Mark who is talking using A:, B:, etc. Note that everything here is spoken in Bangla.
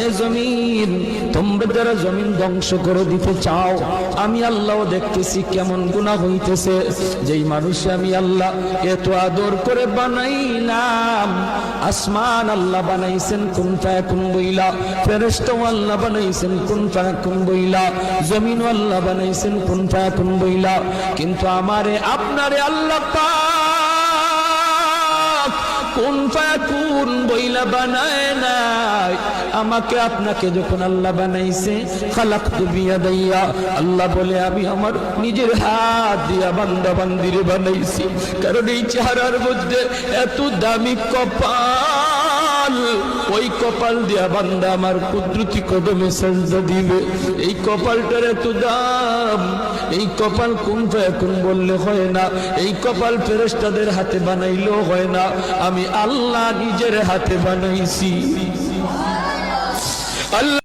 A: এ জমিন, তোমরা যারা জমিন ধ্বংস করে দিতে চাও, আমি আল্লাহ দেখতেছি কেমন গুনাহ হইতেছে। যেই মানুষে আমি আল্লাহ এত আদর করে বানাইলাম, আসমান আল্লাহ বানাইছেন কুন ফায়াকুন বইলা, ফেরেশতা আল্লাহ বানাইছেন কুন ফায়াকুন বইলা, জমিন আল্লাহ বানাইছেন কুন ফায়াকুন বইলা, কিন্তু আমারে আপনারে আল্লাহ পাক কুন ফায়াকুন বইলা বানায় নাই। আমাকে আপনাকে যখন আল্লাহ বানাইছে, খালাকতু বিয়াদাইয়া, আল্লাহ বলে আমি আমার নিজের হাত দিয়া বান্দা বান্দিরে বানাইছি। কারণ এই চেহারার মধ্যে এত দামি কপাল, ওই কপাল দিয়া বান্দা আমার কুদরতি কদমে সাজদা দিবে। এই কপালটার এত দাম, এই কপাল কুন ফায়াকুন বললে হয় না, এই কপাল ফেরেশতাদের হাতে বানাইলেও হয় না, আমি আল্লাহ নিজের হাতে বানাইছি। আল্লাহ